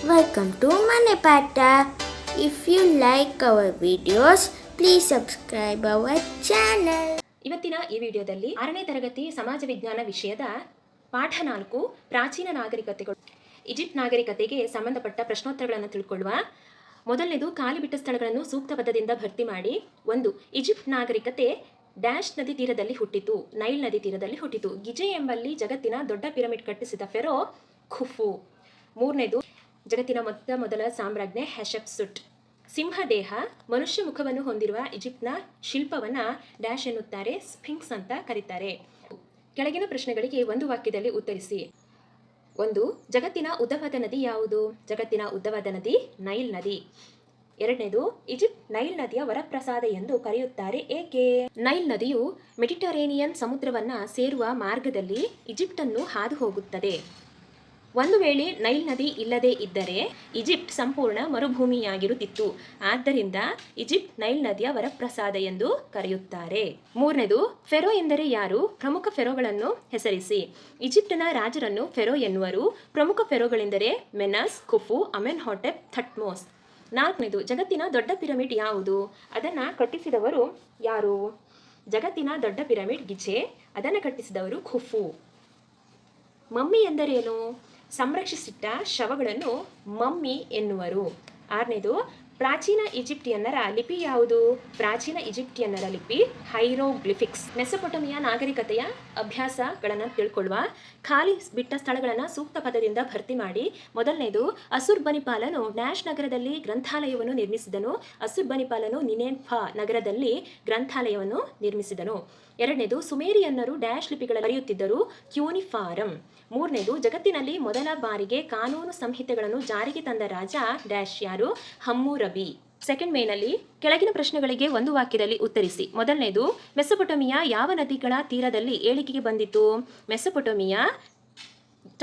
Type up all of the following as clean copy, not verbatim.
Welcome to Manepata. If you like our videos, please subscribe our channel. ಇವತ್ತಿನ ಈ ವಿಡಿಯೋದಲ್ಲಿ 6ನೇ ತರಗತಿ ಸಮಾಜ ವಿಜ್ಞಾನ ವಿಷಯದ ಪಾಠ 4 ಪ್ರಾಚೀನ ನಾಗರಿಕತೆಗಳು ಈಜಿಪ್ಟ್ ನಾಗರಿಕತೆಗೆ ಸಂಬಂಧಪಟ್ಟ ಪ್ರಶ್ನೋತ್ತರಗಳನ್ನು ತಿಳ್ಕೊಳ್ಳುವ. ಮೊದಲನೇದು ಖಾಲಿ ಬಿಟ್ಟ ಸ್ಥಳಗಳನ್ನು ಸೂಕ್ತ ಪದದಿಂದ ಭರ್ತಿ ಮಾಡಿ. 1. ಈಜಿಪ್ಟ್ ನಾಗರಿಕತೆ ಡ್ಯಾಶ್ ನದಿ ತೀರದಲ್ಲಿ ಹುಟ್ಟಿತು. ನೈಲ್ ನದಿ ತೀರದಲ್ಲಿ ಹುಟ್ಟಿತು. ಗಿಜೆ ಎಂಬಲ್ಲಿ ಜಗತ್ತಿನ ದೊಡ್ಡ ಪಿರಮಿಡ್ ಕಟ್ಟಿಸಿದ ಫೆರೋ ಖುಫು. 3ನೇದು ಜಗತ್ತಿನ ಮೊದಲ ಸಾಮ್ರಾಜ್ಞೆ ಹ್ಯಾಟ್ಷೆಪ್ಸುಟ್. ಸಿಂಹದೇಹ ಮನುಷ್ಯ ಮುಖವನ್ನು ಹೊಂದಿರುವ ಈಜಿಪ್ಟ್ನ ಶಿಲ್ಪವನ್ನು ಡ್ಯಾಶ್ ಎನ್ನುತ್ತಾರೆ, ಸ್ಫಿಂಕ್ಸ್ ಅಂತ ಕರೀತಾರೆ. ಕೆಳಗಿನ ಪ್ರಶ್ನೆಗಳಿಗೆ ಒಂದು ವಾಕ್ಯದಲ್ಲಿ ಉತ್ತರಿಸಿ. 1. ಜಗತ್ತಿನ ಉದ್ದವಾದ ನದಿ ಯಾವುದು? ಜಗತ್ತಿನ ಉದ್ದವಾದ ನದಿ ನೈಲ್ ನದಿ. 2ನೇದು ಈಜಿಪ್ಟ್ ನೈಲ್ ನದಿಯ ವರಪ್ರಸಾದ ಎಂದು ಕರೆಯುತ್ತಾರೆ, ಏಕೆ? ನೈಲ್ ನದಿಯು ಮೆಡಿಟರೇನಿಯನ್ ಸಮುದ್ರವನ್ನ ಸೇರುವ ಮಾರ್ಗದಲ್ಲಿ ಈಜಿಪ್ಟನ್ನು ಹಾದು ಹೋಗುತ್ತದೆ. ಒಂದು ವೇಳೆ ನೈಲ್ ನದಿ ಇಲ್ಲದೇ ಇದ್ದರೆ ಈಜಿಪ್ಟ್ ಸಂಪೂರ್ಣ ಮರುಭೂಮಿಯಾಗಿರುತ್ತಿತ್ತು. ಆದ್ದರಿಂದ ಈಜಿಪ್ಟ್ ನೈಲ್ ನದಿಯ ವರಪ್ರಸಾದ ಎಂದು ಕರೆಯುತ್ತಾರೆ. 3ನೇದು ಫೆರೋ ಎಂದರೆ ಯಾರು? ಪ್ರಮುಖ ಫೆರೋಗಳನ್ನು ಹೆಸರಿಸಿ. ಈಜಿಪ್ಟಿನ ರಾಜರನ್ನು ಫೆರೋ ಎನ್ನುವರು. ಪ್ರಮುಖ ಫೆರೋಗಳೆಂದರೆ ಮೆನಸ್, ಖುಫು, ಅಮೆನ್ಹಾಟೆಪ್, ಥಟ್ಮೋಸ್. 4ನೇದು ಜಗತ್ತಿನ ದೊಡ್ಡ ಪಿರಮಿಡ್ ಯಾವುದು? ಅದನ್ನು ಕಟ್ಟಿಸಿದವರು ಯಾರು? ಜಗತ್ತಿನ ದೊಡ್ಡ ಪಿರಮಿಡ್ ಗಿಜೆ. ಅದನ್ನು ಕಟ್ಟಿಸಿದವರು ಖುಫು. ಮಮ್ಮಿ ಎಂದರೇನು? ಸಂರಕ್ಷಿಸಿಟ್ಟ ಶವಗಳನ್ನು ಮಮ್ಮಿ ಎನ್ನುವರು. 6ನೇದು ಪ್ರಾಚೀನ ಈಜಿಪ್ಟಿಯನ್ನರ ಲಿಪಿ ಯಾವುದು? ಪ್ರಾಚೀನ ಈಜಿಪ್ಟಿಯನ್ನರ ಲಿಪಿ ಹೈರೋಗ್ಲಿಫಿಕ್ಸ್. ಮೆಸೊಪೊಟಮಿಯಾ ನಾಗರಿಕತೆಯ ಅಭ್ಯಾಸಗಳನ್ನು ತಿಳ್ಕೊಳ್ಳುವ. ಖಾಲಿ ಬಿಟ್ಟ ಸ್ಥಳಗಳನ್ನು ಸೂಕ್ತ ಪದದಿಂದ ಭರ್ತಿ ಮಾಡಿ. ಮೊದಲನೇದು ಅಸುರ್ಬನಿಪಾಲನು ಡ್ಯಾಶ್ ನಗರದಲ್ಲಿ ಗ್ರಂಥಾಲಯವನ್ನು ನಿರ್ಮಿಸಿದನು. ಅಸುರ್ಬನಿಪಾಲನು ನಿನೆನ್ಫಾ ನಗರದಲ್ಲಿ ಗ್ರಂಥಾಲಯವನ್ನು ನಿರ್ಮಿಸಿದನು. 2ನೇದು ಸುಮೇರಿಯನ್ನರು ಡ್ಯಾಶ್ ಲಿಪಿಗಳ ಬರೆಯುತ್ತಿದ್ದರು, ಕ್ಯೂನಿಫಾರಂ. 3ನೇದು ಜಗತ್ತಿನಲ್ಲಿ ಮೊದಲ ಬಾರಿಗೆ ಕಾನೂನು ಸಂಹಿತೆಗಳನ್ನು ಜಾರಿಗೆ ತಂದ ರಾಜ ಡ್ಯಾಶ್ ಯಾರು? ಹಮ್ಮುರಬಿ. ಸೆಕೆಂಡ್ ಮೇನಲ್ಲಿ ಕೆಳಗಿನ ಪ್ರಶ್ನೆಗಳಿಗೆ ಒಂದು ವಾಕ್ಯದಲ್ಲಿ ಉತ್ತರಿಸಿ. ಮೊದಲನೇದು ಮೆಸೊಪೊಟಮಿಯಾ ಯಾವ ನದಿಗಳ ತೀರದಲ್ಲಿ ಏಳಿಗೆಗೆ ಬಂದಿತು? ಮೆಸೊಪೊಟಮಿಯಾ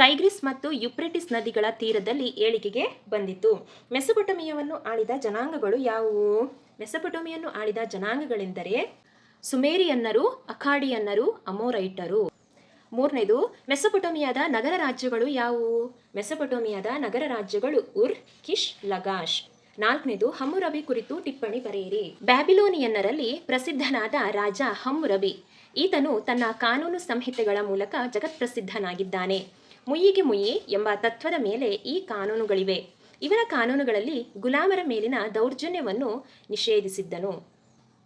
ಟೈಗ್ರಿಸ್ ಮತ್ತು ಯುಪ್ರೆಟಿಸ್ ನದಿಗಳ ತೀರದಲ್ಲಿ ಏಳಿಗೆಗೆ ಬಂದಿತು. ಮೆಸೊಪೊಟಮಿಯಾವನ್ನು ಆಳಿದ ಜನಾಂಗಗಳು ಯಾವುವು? ಮೆಸೊಪೊಟಮಿಯನ್ನು ಆಳಿದ ಜನಾಂಗಗಳೆಂದರೆ ಸುಮೇರಿಯನ್ನರು, ಅಖಾಡಿಯನ್ನರು, ಅಮೋರೈಟರು. 3ನೇದು ಮೆಸೊಪೊಟಮಿಯಾದ ನಗರ ರಾಜ್ಯಗಳು ಯಾವುವು? ಮೆಸೊಪೊಟಮಿಯಾದ ನಗರ ರಾಜ್ಯಗಳು ಉರ್, ಕಿಶ್, ಲಗಾಶ್. 4ನೇದು ಹಮ್ಮುರಬಿ ಕುರಿತು ಟಿಪ್ಪಣಿ ಬರೆಯಿರಿ. ಬ್ಯಾಬಿಲೋನಿಯನ್ನರಲ್ಲಿ ಪ್ರಸಿದ್ಧನಾದ ರಾಜ ಹಮ್ಮುರಬಿ. ಈತನು ತನ್ನ ಕಾನೂನು ಸಂಹಿತೆಗಳ ಮೂಲಕ ಜಗತ್ಪ್ರಸಿದ್ಧನಾಗಿದ್ದಾನೆ. ಮುಯ್ಯಿಗೆ ಮುಯ್ಯಿ ಎಂಬ ತತ್ವದ ಮೇಲೆ ಈ ಕಾನೂನುಗಳಿವೆ. ಇವನ ಕಾನೂನುಗಳಲ್ಲಿ ಗುಲಾಮರ ಮೇಲಿನ ದೌರ್ಜನ್ಯವನ್ನು ನಿಷೇಧಿಸಿದ್ದನು.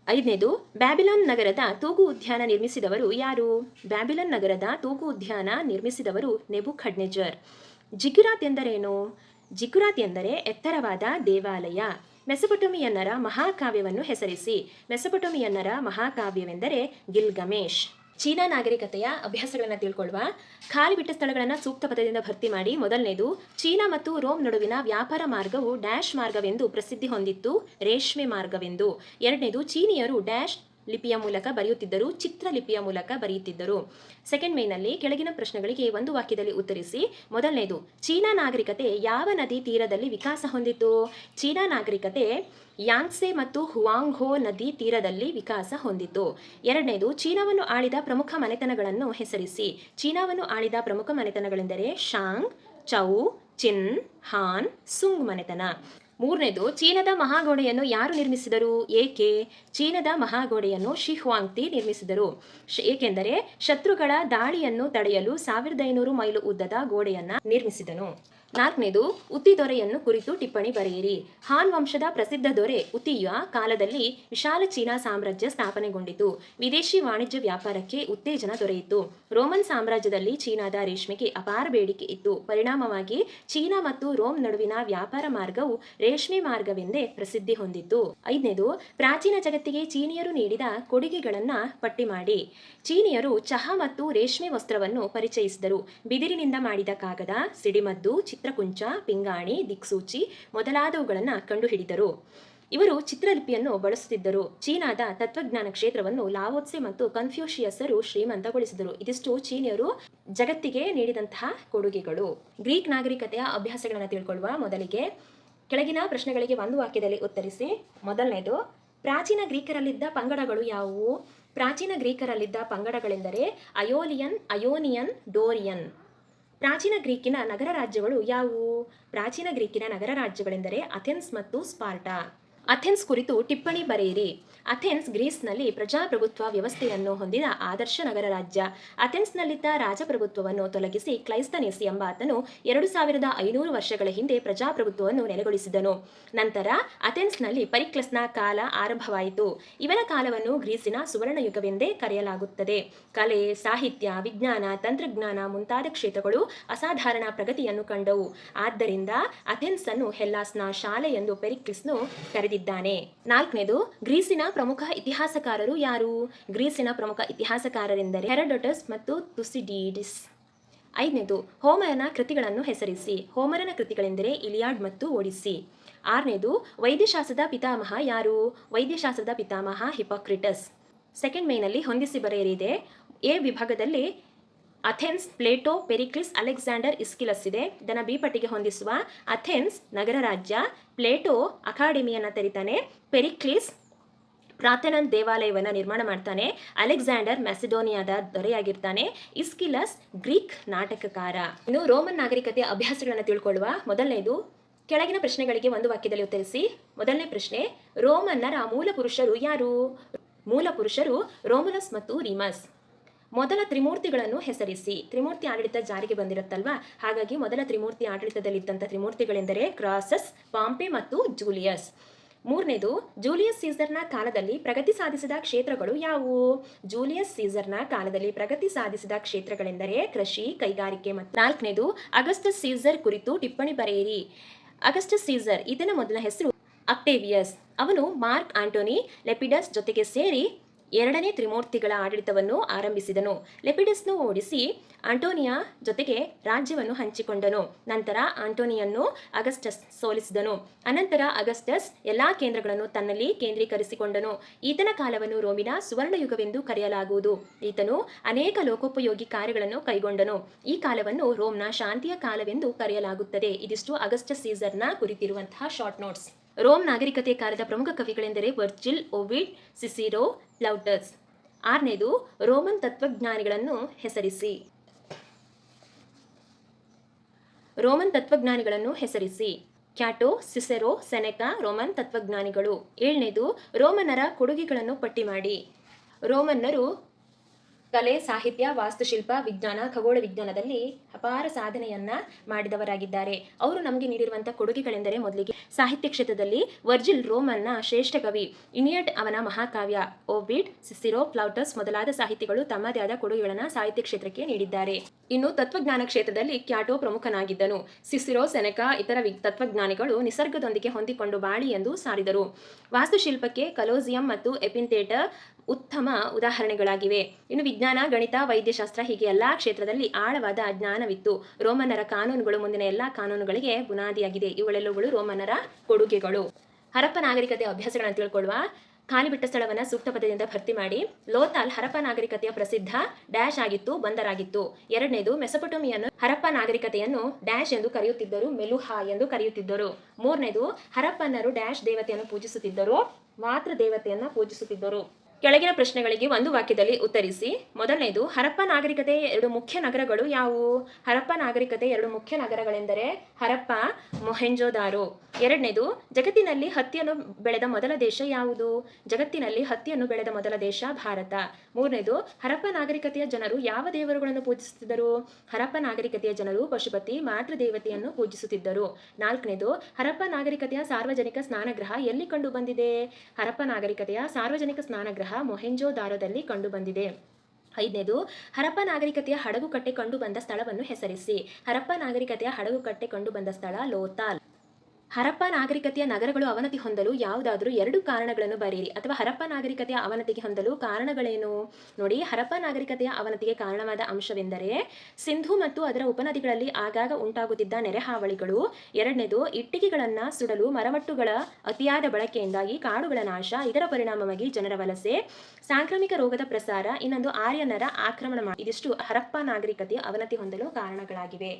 5ನೇದು ಬ್ಯಾಬಿಲಾನ್ ನಗರದ ತೂಗು ಉದ್ಯಾನ ನಿರ್ಮಿಸಿದವರು ಯಾರು? ಬ್ಯಾಬಿಲನ್ ನಗರದ ತೂಗು ಉದ್ಯಾನ ನಿರ್ಮಿಸಿದವರು ನೆಬುಕಡ್ನೆಜರ್. ಜಿಗುರಾತ್ ಎಂದರೇನು? ಜಿಗುರಾತ್ ಎಂದರೆ ಎತ್ತರವಾದ ದೇವಾಲಯ. ಮೆಸೊಪೊಟಮಿಯನ್ನರ ಮಹಾಕಾವ್ಯವನ್ನು ಹೆಸರಿಸಿ. ಮೆಸೊಪೊಟಮಿಯನ್ನರ ಮಹಾಕಾವ್ಯವೆಂದರೆ ಗಿಲ್ಗಮೇಶ್. ಚೀನಾ ನಾಗರಿಕತೆಯ ಅಭ್ಯಾಸಗಳನ್ನು ತಿಳ್ಕೊಳ್ಳುವ. ಖಾಲಿ ಬಿಟ್ಟ ಸ್ಥಳಗಳನ್ನು ಸೂಕ್ತ ಪದದಿಂದ ಭರ್ತಿ ಮಾಡಿ. ಮೊದಲನೇದು ಚೀನಾ ಮತ್ತು ರೋಮ್ ನಡುವಿನ ವ್ಯಾಪಾರ ಮಾರ್ಗವು ಡ್ಯಾಶ್ ಮಾರ್ಗವೆಂದು ಪ್ರಸಿದ್ಧಿ ಹೊಂದಿತ್ತು, ರೇಷ್ಮೆ ಮಾರ್ಗವೆಂದು. 2ನೇದು ಚೀನಿಯರು ಡ್ಯಾಶ್ ಲಿಪಿಯ ಮೂಲಕ ಬರೆಯುತ್ತಿದ್ದರು, ಚಿತ್ರಲಿಪಿಯ ಮೂಲಕ ಬರೆಯುತ್ತಿದ್ದರು. ಸೆಕೆಂಡ್ ಮೇನಲ್ಲಿ ಕೆಳಗಿನ ಪ್ರಶ್ನೆಗಳಿಗೆ ಒಂದು ವಾಕ್ಯದಲ್ಲಿ ಉತ್ತರಿಸಿ. ಮೊದಲನೇದು ಚೀನಾ ನಾಗರಿಕತೆ ಯಾವ ನದಿ ತೀರದಲ್ಲಿ ವಿಕಾಸ ಹೊಂದಿತು? ಚೀನಾ ನಾಗರಿಕತೆ ಯಾಂಗ್ಸೆ ಮತ್ತು ಹುವಾಂಗ್ಹೋ ನದಿ ತೀರದಲ್ಲಿ ವಿಕಾಸ ಹೊಂದಿತು. 2ನೇದು ಚೀನಾವನ್ನು ಆಳಿದ ಪ್ರಮುಖ ಮನೆತನಗಳನ್ನು ಹೆಸರಿಸಿ. ಚೀನಾವನ್ನು ಆಳಿದ ಪ್ರಮುಖ ಮನೆತನಗಳೆಂದರೆ ಶಾಂಗ್, ಚೌ, ಚಿನ್, ಹಾನ್, ಸುಂಗ್ ಮನೆತನ. 3ನೇದು ಚೀನಾದ ಮಹಾಗೋಡೆಯನ್ನು ಯಾರು ನಿರ್ಮಿಸಿದರು? ಏಕೆ? ಚೀನಾದ ಮಹಾಗೋಡೆಯನ್ನು ಶಿ ಹುವಾಂಗ್ತಿ ನಿರ್ಮಿಸಿದರು, ಏಕೆಂದರೆ ಶತ್ರುಗಳ ದಾಳಿಯನ್ನು ತಡೆಯಲು 1500 ಮೈಲು ಉದ್ದದ ಗೋಡೆಯನ್ನು ನಿರ್ಮಿಸಿದನು. 4ನೇದು ಉತಿ ದೊರೆಯನ್ನು ಕುರಿತು ಟಿಪ್ಪಣಿ ಬರೆಯಿರಿ. ಹಾನ್ ವಂಶದ ಪ್ರಸಿದ್ಧ ದೊರೆ ಉತಿಯ ಕಾಲದಲ್ಲಿ ವಿಶಾಲ ಚೀನಾ ಸಾಮ್ರಾಜ್ಯ ಸ್ಥಾಪನೆಗೊಂಡಿತು. ವಿದೇಶಿ ವಾಣಿಜ್ಯ ವ್ಯಾಪಾರಕ್ಕೆ ಉತ್ತೇಜನ ದೊರೆಯಿತು. ರೋಮನ್ ಸಾಮ್ರಾಜ್ಯದಲ್ಲಿ ಚೀನಾದ ರೇಷ್ಮೆಗೆ ಅಪಾರ ಬೇಡಿಕೆ ಇತ್ತು. ಪರಿಣಾಮವಾಗಿ ಚೀನಾ ಮತ್ತು ರೋಮ್ ನಡುವಿನ ವ್ಯಾಪಾರ ಮಾರ್ಗವು ರೇಷ್ಮೆ ಮಾರ್ಗವೆಂದೇ ಪ್ರಸಿದ್ಧಿ ಹೊಂದಿತು. 5ನೇದು ಪ್ರಾಚೀನ ಜಗತ್ತಿಗೆ ಚೀನಿಯರು ನೀಡಿದ ಕೊಡುಗೆಗಳನ್ನು ಪಟ್ಟಿ ಮಾಡಿ. ಚೀನಿಯರು ಚಹಾ ಮತ್ತು ರೇಷ್ಮೆ ವಸ್ತ್ರವನ್ನು ಪರಿಚಯಿಸಿದರು. ಬಿದಿರಿನಿಂದ ಮಾಡಿದ ಕಾಗದ, ಸಿಡಿಮದ್ದು, ಚಿತ್ರಕುಂಚ, ಪಿಂಗಾಣಿ, ದಿಕ್ಸೂಚಿ ಮೊದಲಾದವುಗಳನ್ನು ಕಂಡುಹಿಡಿದರು. ಇವರು ಚಿತ್ರಲಿಪಿಯನ್ನು ಬಳಸುತ್ತಿದ್ದರು. ಚೀನಾದ ತತ್ವಜ್ಞಾನ ಕ್ಷೇತ್ರವನ್ನು ಲಾವೋತ್ಸೆ ಮತ್ತು ಕನ್ಫ್ಯೂಷಿಯಸರು ಶ್ರೀಮಂತಗೊಳಿಸಿದರು. ಇದಿಷ್ಟು ಚೀನಿಯರು ಜಗತ್ತಿಗೆ ನೀಡಿದಂತಹ ಕೊಡುಗೆಗಳು. ಗ್ರೀಕ್ ನಾಗರಿಕತೆಯ ಅಭ್ಯಾಸಗಳನ್ನು ತಿಳ್ಕೊಳ್ಳುವ. ಮೊದಲಿಗೆ ಕೆಳಗಿನ ಪ್ರಶ್ನೆಗಳಿಗೆ ಒಂದು ವಾಕ್ಯದಲ್ಲಿ ಉತ್ತರಿಸಿ. ಮೊದಲನೇದು ಪ್ರಾಚೀನ ಗ್ರೀಕರಲ್ಲಿದ್ದ ಪಂಗಡಗಳು ಯಾವುವು? ಪ್ರಾಚೀನ ಗ್ರೀಕರಲ್ಲಿದ್ದ ಪಂಗಡಗಳೆಂದರೆ ಅಯೋಲಿಯನ್, ಅಯೋನಿಯನ್, ಡೋರಿಯನ್. ಪ್ರಾಚೀನ ಗ್ರೀಕಿನ ನಗರ ರಾಜ್ಯಗಳು ಯಾವುವು? ಪ್ರಾಚೀನ ಗ್ರೀಕಿನ ನಗರ ರಾಜ್ಯಗಳೆಂದರೆ ಅಥೆನ್ಸ್ ಮತ್ತು ಸ್ಪಾರ್ಟಾ. ಅಥೆನ್ಸ್ ಕುರಿತು ಟಿಪ್ಪಣಿ ಬರೆಯಿರಿ. ಅಥೆನ್ಸ್ ಗ್ರೀಸ್ನಲ್ಲಿ ಪ್ರಜಾಪ್ರಭುತ್ವ ವ್ಯವಸ್ಥೆಯನ್ನು ಹೊಂದಿದ ಆದರ್ಶ ನಗರ ರಾಜ್ಯ. ಅಥೆನ್ಸ್ನಲ್ಲಿದ್ದ ರಾಜಪ್ರಭುತ್ವವನ್ನು ತೊಲಗಿಸಿ ಕ್ಲೈಸ್ತನೆಸ್ ಎಂಬಾತನು 2500 ವರ್ಷಗಳ ಹಿಂದೆ ಪ್ರಜಾಪ್ರಭುತ್ವವನ್ನು ನೆಲೆಗೊಳಿಸಿದನು. ನಂತರ ಅಥೆನ್ಸ್ನಲ್ಲಿ ಪರಿಕ್ಲಸ್ನ ಕಾಲ ಆರಂಭವಾಯಿತು. ಇವನ ಕಾಲವನ್ನು ಗ್ರೀಸಿನ ಸುವರ್ಣಯುಗವೆಂದೇ ಕರೆಯಲಾಗುತ್ತದೆ. ಕಲೆ, ಸಾಹಿತ್ಯ, ವಿಜ್ಞಾನ, ತಂತ್ರಜ್ಞಾನ ಮುಂತಾದ ಕ್ಷೇತ್ರಗಳು ಅಸಾಧಾರಣ ಪ್ರಗತಿಯನ್ನು ಕಂಡವು. ಆದ್ದರಿಂದ ಅಥೆನ್ಸ್ ಅನ್ನು ಹೆಲ್ಲಾಸ್ನ ಶಾಲೆ ಎಂದು ಪೆರಿಕ್ಲಿಸ್ನು ಕರೆದಿದ್ದಾನೆ. 4ನೇದು, ಗ್ರೀಸಿನ ಪ್ರಮುಖ ಇತಿಹಾಸಕಾರರು ಯಾರು? ಗ್ರೀಸಿನ ಪ್ರಮುಖ ಇತಿಹಾಸಕಾರರೆಂದರೆ ಹೆರೋಡೋಟಸ್ ಮತ್ತು ಥುಸಿಡಿಡಿಸ್. 5ನೇದು, ಹೋಮರನ ಕೃತಿಗಳನ್ನು ಹೆಸರಿಸಿ. ಹೋಮರನ ಕೃತಿಗಳೆಂದರೆ ಇಲಿಯಾಡ್ ಮತ್ತು ಒಡಿಸ್ಸಿ. 6ನೇದು, ವೈದ್ಯಶಾಸ್ತ್ರದ ಪಿತಾಮಹ ಯಾರು? ವೈದ್ಯಶಾಸ್ತ್ರದ ಪಿತಾಮಹ ಹಿಪೋಕ್ರಿಟಸ್. ಸೆಕೆಂಡ್ ಮೇನಲ್ಲಿ ಹೊಂದಿಸಿ ಬರೆಯಲಿದೆ. ಎ ವಿಭಾಗದಲ್ಲಿ ಅಥೆನ್ಸ್, ಪ್ಲೇಟೋ, ಪೆರಿಕ್ಲಿಸ್, ಅಲೆಕ್ಸಾಂಡರ್, ಇಸ್ಕಿಲಸ್ ಇದೆ. ಇದನ್ನು ಬಿ ಪಟ್ಟಿಗೆ ಹೊಂದಿಸುವ. ಅಥೆನ್ಸ್ ನಗರ ರಾಜ್ಯ, ಪ್ಲೇಟೋ ಅಕಾಡೆಮಿಯನ್ನು ತೆರಿತಾನೆ, ಪೆರಿಕ್ಲಿಸ್ ಪ್ರಾರ್ಥನನ್ ದೇವಾಲಯವನ್ನು ನಿರ್ಮಾಣ ಮಾಡ್ತಾನೆ, ಅಲೆಕ್ಸಾಂಡರ್ ಮ್ಯಾಸಿಡೋನಿಯಾದ ದೊರೆಯಾಗಿರ್ತಾನೆ, ಇಸ್ಕಿಲಸ್ ಗ್ರೀಕ್ ನಾಟಕಕಾರ. ಇನ್ನು ರೋಮನ್ ನಾಗರಿಕತೆಯ ಅಭ್ಯಾಸಗಳನ್ನು ತಿಳ್ಕೊಳ್ಳುವ. ಮೊದಲನೇದು, ಕೆಳಗಿನ ಪ್ರಶ್ನೆಗಳಿಗೆ ಒಂದು ವಾಕ್ಯದಲ್ಲಿ ಉತ್ತರಿಸಿ. ಮೊದಲನೇ ಪ್ರಶ್ನೆ, ರೋಮನ್ನರ ಮೂಲ ಪುರುಷರು ಯಾರು? ಮೂಲ ಪುರುಷರು ರೋಮುಲಸ್ ಮತ್ತು ರೀಮಸ್. ಮೊದಲ ತ್ರಿಮೂರ್ತಿಗಳನ್ನು ಹೆಸರಿಸಿ. ತ್ರಿಮೂರ್ತಿ ಆಡಳಿತ ಜಾರಿಗೆ ಬಂದಿರುತ್ತಲ್ವಾ, ಹಾಗಾಗಿ ಮೊದಲ ತ್ರಿಮೂರ್ತಿ ಆಡಳಿತದಲ್ಲಿದ್ದಂಥ ತ್ರಿಮೂರ್ತಿಗಳೆಂದರೆ ಕ್ರಾಸಸ್, ಪಾಂಪೆ ಮತ್ತು ಜೂಲಿಯಸ್. 3ನೇದು, ಜೂಲಿಯಸ್ ಸೀಸರ್ನ ಕಾಲದಲ್ಲಿ ಪ್ರಗತಿ ಸಾಧಿಸಿದ ಕ್ಷೇತ್ರಗಳು ಯಾವುವು? ಜೂಲಿಯಸ್ ಸೀಸರ್ನ ಕಾಲದಲ್ಲಿ ಪ್ರಗತಿ ಸಾಧಿಸಿದ ಕ್ಷೇತ್ರಗಳೆಂದರೆ ಕೃಷಿ, ಕೈಗಾರಿಕೆ ಮತ್ತು 4ನೇದು, ಅಗಸ್ಟಸ್ ಸೀಸರ್ ಕುರಿತು ಟಿಪ್ಪಣಿ ಬರೆಯಿರಿ. ಅಗಸ್ಟಸ್ ಸೀಸರ್ ಈತನ ಮೊದಲ ಹೆಸರು ಅಕ್ಟೇವಿಯಸ್. ಅವನು ಮಾರ್ಕ್ ಆಂಟೋನಿ ಲೆಪಿಡಸ್ ಜೊತೆಗೆ ಸೇರಿ 2ನೇ ತ್ರಿಮೂರ್ತಿಗಳ ಆಡಳಿತವನ್ನು ಆರಂಭಿಸಿದನು. ಲೆಪಿಡಸ್ನು ಓಡಿಸಿ ಆಂಟೋನಿಯಾ ಜೊತೆಗೆ ರಾಜ್ಯವನ್ನು ಹಂಚಿಕೊಂಡನು. ನಂತರ ಆಂಟೋನಿಯನ್ನು ಅಗಸ್ಟಸ್ ಸೋಲಿಸಿದನು. ಅನಂತರ ಅಗಸ್ಟಸ್ ಎಲ್ಲಾ ಕೇಂದ್ರಗಳನ್ನು ತನ್ನಲ್ಲಿ ಕೇಂದ್ರೀಕರಿಸಿಕೊಂಡನು. ಈತನ ಕಾಲವನ್ನು ರೋಮಿನ ಸುವರ್ಣಯುಗವೆಂದು ಕರೆಯಲಾಗುವುದು. ಈತನು ಅನೇಕ ಲೋಕೋಪಯೋಗಿ ಕಾರ್ಯಗಳನ್ನು ಕೈಗೊಂಡನು. ಈ ಕಾಲವನ್ನು ರೋಮ್ನ ಶಾಂತಿಯ ಕಾಲವೆಂದು ಕರೆಯಲಾಗುತ್ತದೆ. ಇದಿಷ್ಟು ಅಗಸ್ಟಸ್ ಸೀಸರ್ನ ಕುರಿತಿರುವಂತಹ ಶಾರ್ಟ್ ನೋಟ್ಸ್. ರೋಮ್ ನಾಗರಿಕತೆಯ ಕಾಲದ ಪ್ರಮುಖ ಕವಿಗಳೆಂದರೆ ವರ್ಜಿಲ್, ಓವಿಡ್, ಸಿಸಿರೋ, ಪ್ಲೌಟಸ್. 6ನೇದು, ರೋಮನ್ ತತ್ವಜ್ಞಾನಿಗಳನ್ನು ಹೆಸರಿಸಿ. ರೋಮನ್ ತತ್ವಜ್ಞಾನಿಗಳನ್ನು ಹೆಸರಿಸಿ. ಕ್ಯಾಟೋ, ಸಿಸೆರೋ, ಸೆನೆಕಾ ರೋಮನ್ ತತ್ವಜ್ಞಾನಿಗಳು. 7ನೇದು, ರೋಮನ್ನರ ಕೊಡುಗೆಗಳನ್ನು ಪಟ್ಟಿ ಮಾಡಿ. ರೋಮನ್ನರು ಕಲೆ, ಸಾಹಿತ್ಯ, ವಾಸ್ತುಶಿಲ್ಪ, ವಿಜ್ಞಾನ, ಖಗೋಳ ವಿಜ್ಞಾನದಲ್ಲಿ ಅಪಾರ ಸಾಧನೆಯನ್ನ ಮಾಡಿದವರಾಗಿದ್ದಾರೆ. ಅವರು ನಮಗೆ ನೀಡಿರುವಂತಹ ಕೊಡುಗೆಗಳೆಂದರೆ ಮೊದಲಿಗೆ ಸಾಹಿತ್ಯ ಕ್ಷೇತ್ರದಲ್ಲಿ ವರ್ಜಿಲ್ ರೋಮನ್ನ ಶ್ರೇಷ್ಠ ಕವಿ, ಇನಿಯಡ್ ಅವನ ಮಹಾಕಾವ್ಯ, ಓವಿಡ್, ಸಿಸಿರೋ, ಪ್ಲೌಟಸ್ ಮೊದಲಾದ ಸಾಹಿತಿಗಳು ತಮ್ಮದೇ ಆದ ಕೊಡುಗೆಗಳನ್ನು ಸಾಹಿತ್ಯ ಕ್ಷೇತ್ರಕ್ಕೆ ನೀಡಿದ್ದಾರೆ. ಇನ್ನು ತತ್ವಜ್ಞಾನ ಕ್ಷೇತ್ರದಲ್ಲಿ ಕ್ಯಾಟೋ ಪ್ರಮುಖನಾಗಿದ್ದನು. ಸಿಸಿರೋ, ಸೆನೆಕಾ ಇತರ ತತ್ವಜ್ಞಾನಿಗಳು ನಿಸರ್ಗದೊಂದಿಗೆ ಹೊಂದಿಕೊಂಡು ಬಾಳಿ ಎಂದು ಸಾರಿದರು. ವಾಸ್ತುಶಿಲ್ಪಕ್ಕೆ ಕಲೋಸಿಯಂ ಮತ್ತು ಎಪಿಂಥೇಟರ್ ಉತ್ತಮ ಉದಾಹರಣೆಗಳಾಗಿವೆ. ಇನ್ನು ವಿಜ್ಞಾನ, ಗಣಿತ, ವೈದ್ಯಶಾಸ್ತ್ರ ಹೀಗೆ ಎಲ್ಲಾ ಕ್ಷೇತ್ರದಲ್ಲಿ ಆಳವಾದ ಜ್ಞಾನವಿತ್ತು. ರೋಮನ್ನರ ಕಾನೂನುಗಳು ಮುಂದಿನ ಎಲ್ಲಾ ಕಾನೂನುಗಳಿಗೆ ಬುನಾದಿಯಾಗಿದೆ. ಇವುಗಳೆಲ್ಲವುಗಳು ರೋಮನ್ನರ ಕೊಡುಗೆಗಳು. ಹರಪ್ಪ ನಾಗರಿಕತೆಯ ಅಭ್ಯಾಸಗಳನ್ನು ತಿಳ್ಕೊಳ್ಳುವ. ಖಾಲಿ ಬಿಟ್ಟ ಸ್ಥಳವನ್ನು ಸೂಕ್ತ ಪದದಿಂದ ಭರ್ತಿ ಮಾಡಿ. ಲೋಥಾಲ್ ಹರಪ್ಪ ನಾಗರಿಕತೆಯ ಪ್ರಸಿದ್ಧ ಡ್ಯಾಶ್ ಆಗಿತ್ತು, ಬಂದರಾಗಿತ್ತು. 2ನೇದು, ಮೆಸೊಪೊಟೋಮಿಯನ್ನು ಹರಪ್ಪ ನಾಗರಿಕತೆಯನ್ನು ಡ್ಯಾಶ್ ಎಂದು ಕರೆಯುತ್ತಿದ್ದರು, ಮೆಲುಹಾ ಎಂದು ಕರೆಯುತ್ತಿದ್ದರು. 3ನೇದು, ಹರಪ್ಪನ್ನರು ಡ್ಯಾಶ್ ದೇವತೆಯನ್ನು ಪೂಜಿಸುತ್ತಿದ್ದರು, ಮಾತೃ ದೇವತೆಯನ್ನು ಪೂಜಿಸುತ್ತಿದ್ದರು. ಕೆಳಗಿನ ಪ್ರಶ್ನೆಗಳಿಗೆ ಒಂದು ವಾಕ್ಯದಲ್ಲಿ ಉತ್ತರಿಸಿ. ಮೊದಲನೇದು, ಹರಪ್ಪ ನಾಗರಿಕತೆಯ 2 ಮುಖ್ಯ ನಗರಗಳು ಯಾವುವು? ಹರಪ್ಪ ನಾಗರಿಕತೆಯ 2 ಮುಖ್ಯ ನಗರಗಳೆಂದರೆ ಹರಪ್ಪ, ಮೊಹೆಂಜೋದಾರೋ. 2ನೇದು, ಜಗತ್ತಿನಲ್ಲಿ ಹತ್ತಿಯನ್ನು ಬೆಳೆದ ಮೊದಲ ದೇಶ ಯಾವುದು? ಜಗತ್ತಿನಲ್ಲಿ ಹತ್ತಿಯನ್ನು ಬೆಳೆದ ಮೊದಲ ದೇಶ ಭಾರತ. 3ನೇದು, ಹರಪ್ಪ ನಾಗರಿಕತೆಯ ಜನರು ಯಾವ ದೇವರುಗಳನ್ನು ಪೂಜಿಸುತ್ತಿದ್ದರು? ಹರಪ್ಪ ನಾಗರಿಕತೆಯ ಜನರು ಪಶುಪತಿ, ಮಾತೃ ದೇವತೆಯನ್ನು ಪೂಜಿಸುತ್ತಿದ್ದರು. 4ನೇದು, ಹರಪ್ಪ ನಾಗರಿಕತೆಯ ಸಾರ್ವಜನಿಕ ಸ್ನಾನಗೃಹ ಎಲ್ಲಿ ಕಂಡು ಬಂದಿದೆ? ಹರಪ್ಪ ನಾಗರಿಕತೆಯ ಸಾರ್ವಜನಿಕ ಸ್ನಾನಗೃಹ ಮೊಹೆಂಜೋದಾರೋದಲ್ಲಿ ಕಂಡುಬಂದಿದೆ. 5ನೇದು, ಹರಪ್ಪ ನಾಗರಿಕತೆಯ ಹಡಗುಕಟ್ಟೆ ಕಂಡುಬಂದ ಸ್ಥಳವನ್ನು ಹೆಸರಿಸಿ. ಹರಪ್ಪ ನಾಗರಿಕತೆಯ ಹಡಗುಕಟ್ಟೆ ಕಂಡುಬಂದ ಸ್ಥಳ ಲೋಥಾಲ್. ಹರಪ್ಪ ನಾಗರಿಕತೆಯ ನಗರಗಳು ಅವನತಿ ಹೊಂದಲು ಯಾವುದಾದರೂ 2 ಕಾರಣಗಳನ್ನು ಬರೆಯಿರಿ. ಅಥವಾ ಹರಪ್ಪ ನಾಗರಿಕತೆಯ ಅವನತಿಗೆ ಹೊಂದಲು ಕಾರಣಗಳೇನು? ನೋಡಿ, ಹರಪ್ಪ ನಾಗರಿಕತೆಯ ಅವನತಿಗೆ ಕಾರಣವಾದ ಅಂಶವೆಂದರೆ ಸಿಂಧು ಮತ್ತು ಅದರ ಉಪನದಿಗಳಲ್ಲಿ ಆಗಾಗ ಉಂಟಾಗುತ್ತಿದ್ದ ನೆರೆಹಾವಳಿಗಳು. 2ನೇದು, ಇಟ್ಟಿಗೆಗಳನ್ನು ಸುಡಲು ಮರಮಟ್ಟುಗಳ ಅತಿಯಾದ ಬಳಕೆಯಿಂದಾಗಿ ಕಾಡುಗಳ ನಾಶ, ಇದರ ಪರಿಣಾಮವಾಗಿ ಜನರ ವಲಸೆ, ಸಾಂಕ್ರಾಮಿಕ ರೋಗದ ಪ್ರಸಾರ, ಇನ್ನೊಂದು ಆರ್ಯನರ ಆಕ್ರಮಣ. ಇದಿಷ್ಟು ಹರಪ್ಪ ನಾಗರಿಕತೆಯ ಅವನತಿ ಹೊಂದಲು ಕಾರಣಗಳಾಗಿವೆ.